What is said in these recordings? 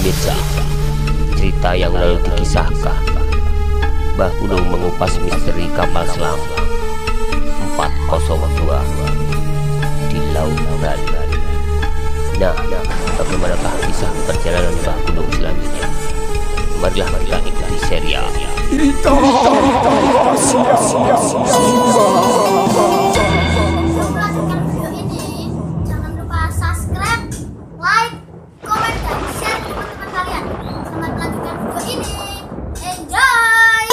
Pemirsa, cerita yang lalu dikisahkan, Mbah Gunung mengupas misteri kapal selam 402 di Laut Bali. Nah, bagaimanakah kisah perjalanan Mbah Gunung selanjutnya? Marilah kita ikuti serial Jangan lupa subscribe, like, komen, dan share ke teman-teman kalian. Selamat melanjutkan video ini. Enjoy!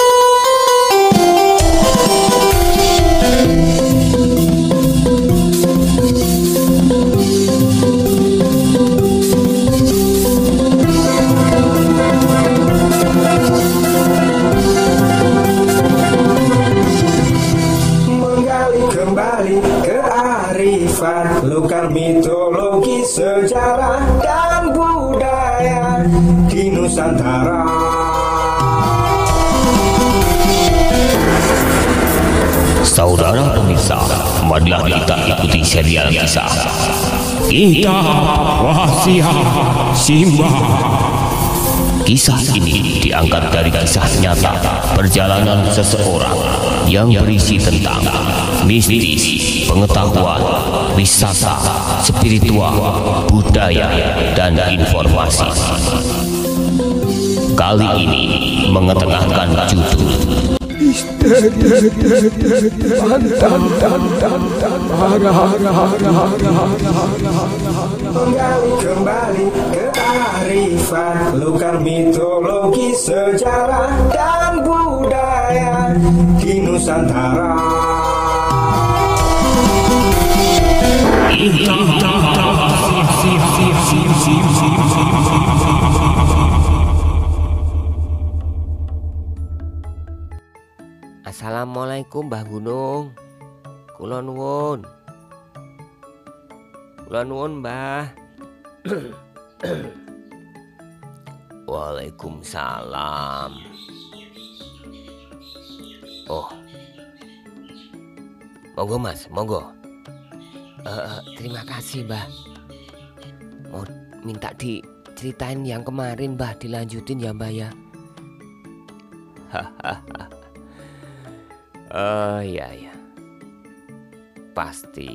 Menggali kembali kearifan lokal, mitologi, sejarah dan budaya di Nusantara. Saudara pemirsa, marilah kita ikuti serial kisah Wasiat Simbah. Kisah ini diangkat dari kisah nyata perjalanan seseorang yang berisi tentang mistis, pengetahuan, wisata, spiritual, budaya, dan informasi. Kali ini mengetengahkan judul Menggali kembali kearifan lokal, mitologi, sejarah dan budaya di Nusantara. Assalamualaikum Mbah Gunung. Kula nuwun. Kula nuwun, Mbah. Waalaikumsalam. Oh. Monggo Mas, monggo. Terima kasih, Mbah. Mau minta diceritain yang kemarin, Mbah, dilanjutin ya, Mbah ya. Hahaha. Oh iya ya, pasti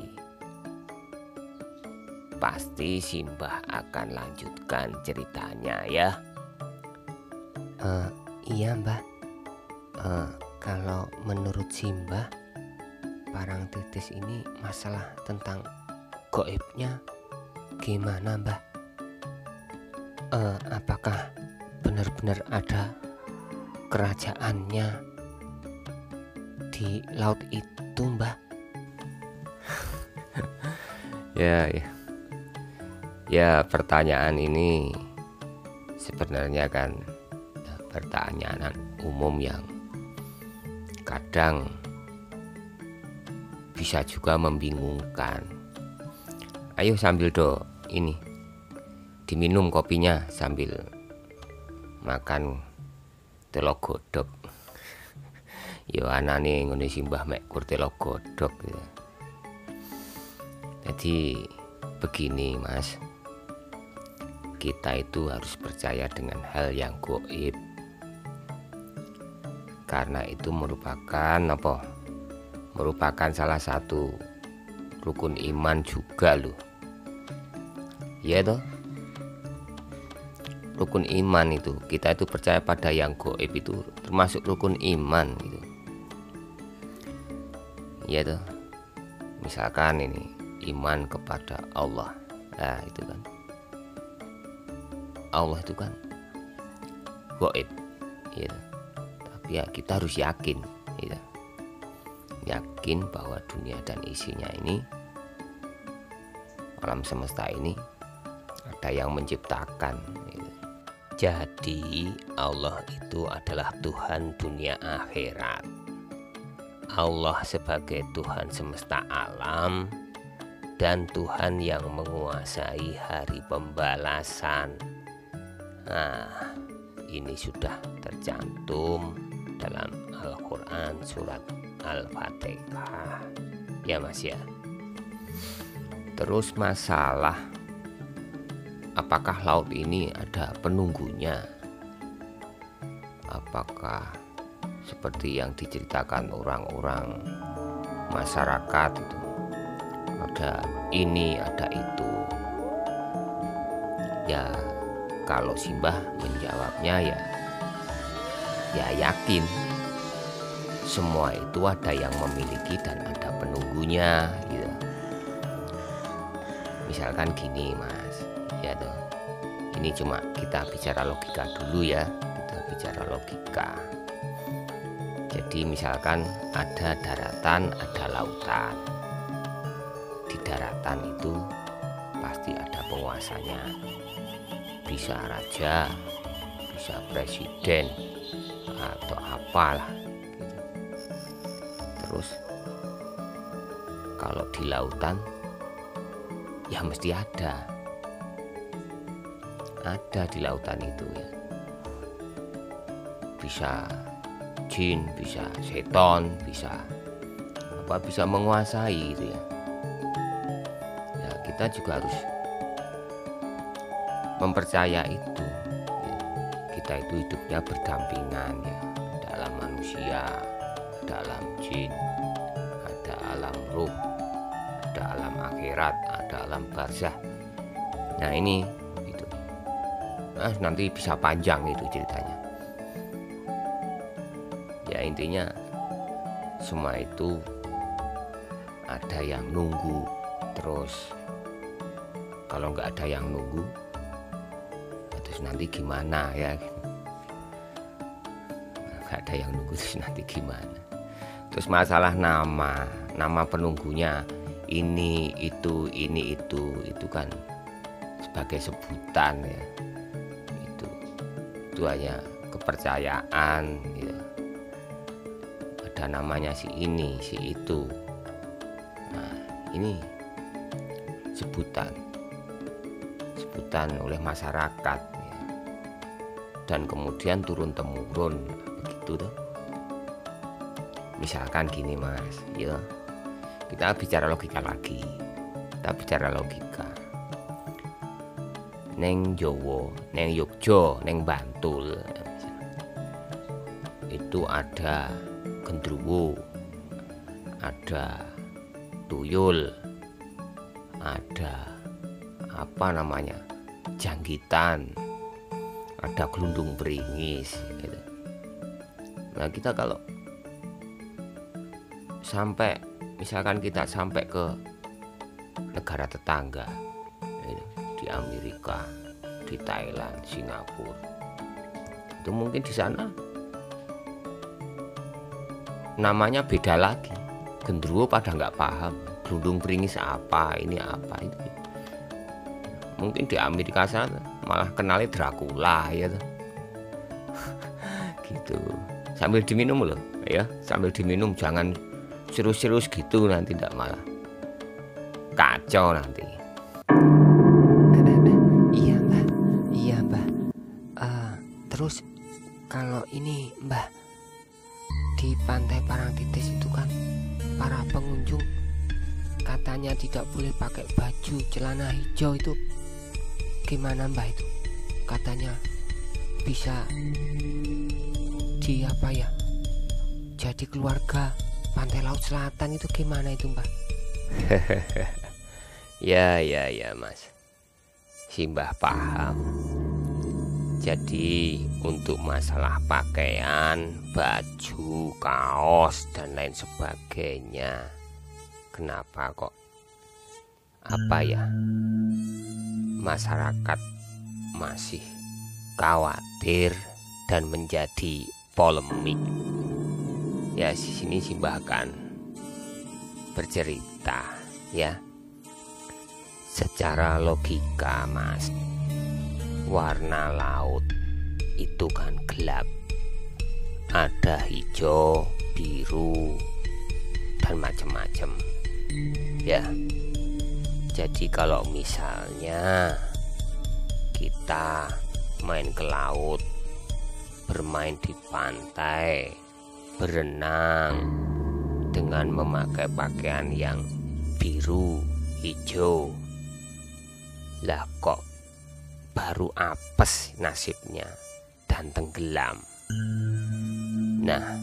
Simbah akan lanjutkan ceritanya ya. Iya Mbah. Kalau menurut Simbah, Parang Titis ini masalah tentang gaibnya gimana Mbah? Apakah benar-benar ada kerajaannya di laut itu, Mbah? Ya, pertanyaan ini sebenarnya kan pertanyaan umum yang kadang bisa juga membingungkan. Ayo sambil ini diminum kopinya sambil makan telok godok. Yo anane ngene Simbah mek kur telok godok ya. Jadi begini Mas, kita itu harus percaya dengan hal yang gaib, karena itu merupakan salah satu rukun iman juga loh. Iya toh, rukun iman itu, kita itu percaya pada yang gaib itu termasuk rukun iman gitu. Iya toh, misalkan ini iman kepada Allah, nah itu kan Allah itu kan gaib, gitu. Tapi ya kita harus yakin, gitu. Yakin bahwa dunia dan isinya ini, alam semesta ini ada yang menciptakan, gitu. Jadi Allah itu adalah Tuhan dunia akhirat. Allah sebagai Tuhan semesta alam dan Tuhan yang menguasai hari pembalasan. Nah, ini sudah tercantum dalam Al-Quran surat Al-Fatihah. Ya Mas ya. Terus masalah apakah laut ini ada penunggunya? Apakah seperti yang diceritakan orang-orang masyarakat itu, ada ini, ada itu? Ya, kalau Simbah menjawabnya ya yakin semua itu ada yang memiliki dan ada penunggunya gitu. Misalkan gini Mas, ya toh, ini cuma kita bicara logika dulu ya, kita bicara logika. Jadi misalkan ada daratan, ada lautan. Di daratan itu pasti ada penguasanya, bisa raja, bisa presiden atau apalah gitu. Terus kalau di lautan ya mesti ada di lautan itu ya, bisa jin, bisa seton, bisa menguasai itu ya. Ya kita juga harus mempercaya itu ya. Kita itu hidupnya berdampingan ya, dalam manusia, dalam jin, ada alam ruh, ada alam akhirat, ada alam barzah. Nah ini itu, nanti bisa panjang itu ceritanya. Ya intinya semua itu ada yang nunggu. Terus kalau nggak ada yang nunggu, terus nanti gimana ya? Nggak ada yang nunggu terus nanti gimana? Terus masalah nama penunggunya ini itu kan sebagai sebutan ya. Itu hanya kepercayaan ya. Ada namanya si ini, si itu. Nah, ini sebutan oleh masyarakat ya. Dan kemudian turun temurun begitu tuh. Misalkan gini Mas, ya. Kita bicara logika lagi. Kita bicara logika. Neng Jowo, neng Yogyo, neng Bantul. Itu ada gendruwo, ada tuyul, ada janggitan, ada gelundung beringis gitu. Nah kita kalau misalkan kita sampai ke negara tetangga gitu, di Amerika, di Thailand, Singapura, itu mungkin di sana namanya beda lagi. Gendruwo pada nggak paham, gelundung beringis apa, ini apa itu. Mungkin di Amerika sana malah kenalnya Dracula ya tuh. Gitu. Sambil diminum loh ya, sambil diminum, jangan serius-serius gitu, nanti tidak malah kacau nanti. Iya mbah. Terus kalau ini mbah, di pantai Parangtritis itu kan para pengunjung katanya tidak boleh pakai baju celana hijau, itu gimana mbah itu? Katanya bisa jadi keluarga pantai laut selatan, itu gimana itu mbah? Ya Mas, Simbah paham. Jadi untuk masalah pakaian, baju, kaos dan lain sebagainya, kenapa kok masyarakat masih khawatir dan menjadi polemik? Ya di sini Simbah akan bercerita ya. Secara logika Mas, warna laut itu kan gelap, ada hijau, biru dan macam-macam ya. Jadi kalau misalnya kita main ke laut, bermain di pantai, berenang dengan memakai pakaian yang biru, hijau, lah kok baru apes nasibnya dan tenggelam. Nah,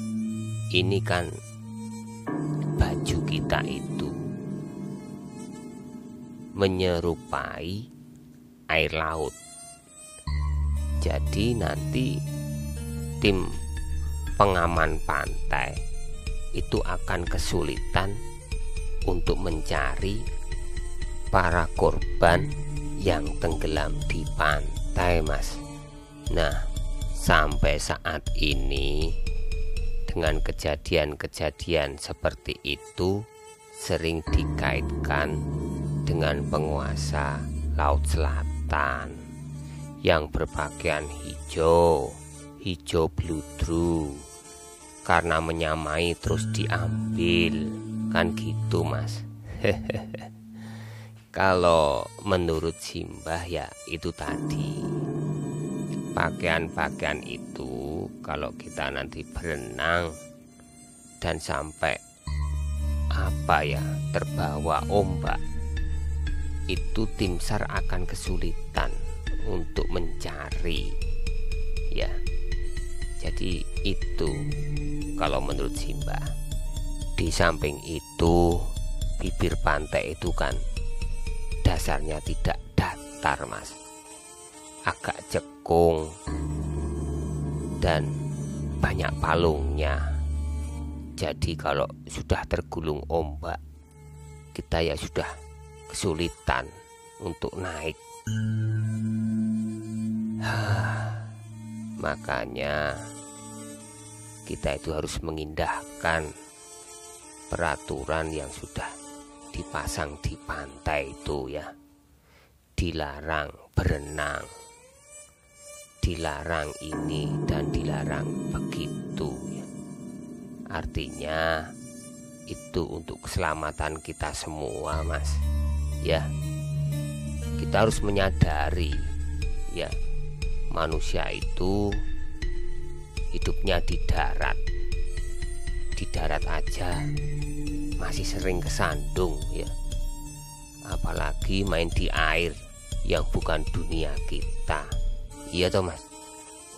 ini kan baju kita itu menyerupai air laut. Jadi nanti tim pengaman pantai itu akan kesulitan untuk mencari para korban yang tenggelam di pantai, Mas. Nah, sampai saat ini dengan kejadian-kejadian seperti itu sering dikaitkan dengan penguasa Laut Selatan yang berpakaian hijau bludru, karena menyamai terus diambil, kan gitu, Mas. Kalau menurut Simbah ya itu tadi, pakaian-pakaian itu kalau kita nanti berenang dan sampai terbawa ombak, itu tim SAR akan kesulitan untuk mencari, ya. Jadi itu kalau menurut Simbah. Di samping itu, bibir pantai itu kan dasarnya tidak datar, Mas, agak cekung dan banyak palungnya. Jadi kalau sudah tergulung ombak, kita ya sudah kesulitan untuk naik. Makanya kita itu harus mengindahkan peraturan yang sudah dipasang di pantai itu, ya. Dilarang berenang, dilarang ini dan dilarang begitu, ya. Artinya itu untuk keselamatan kita semua, Mas, ya. Kita harus menyadari, ya, manusia itu hidupnya di darat aja masih sering kesandung, ya. Apalagi main di air yang bukan dunia kita, iya toh, Mas?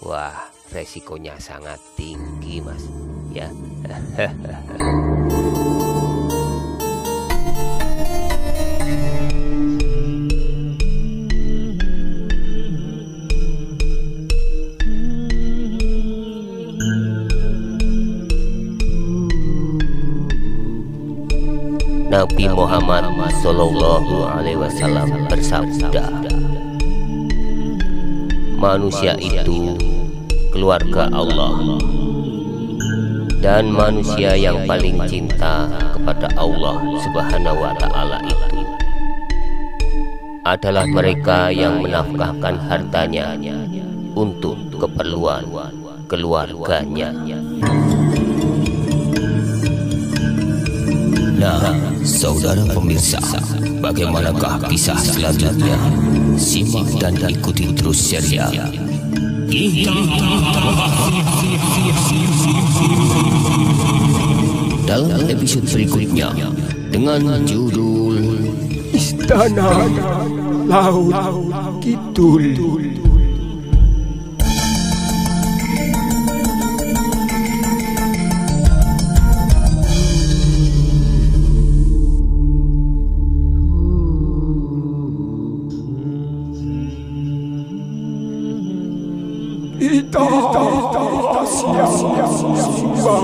Wah, resikonya sangat tinggi, Mas, ya. Nabi Muhammad Sallallahu Alaihi Wasallam bersabda, manusia itu keluarga Allah, dan manusia yang paling cinta kepada Allah Subhanahu wa Ta'ala itu adalah mereka yang menafkahkan hartanya untuk keperluan keluarganya. Nah, saudara pemirsa, bagaimanakah kisah selanjutnya? Simak dan ikuti terus serial dalam episode berikutnya dengan judul Istana Laut Kidul. Ita siapa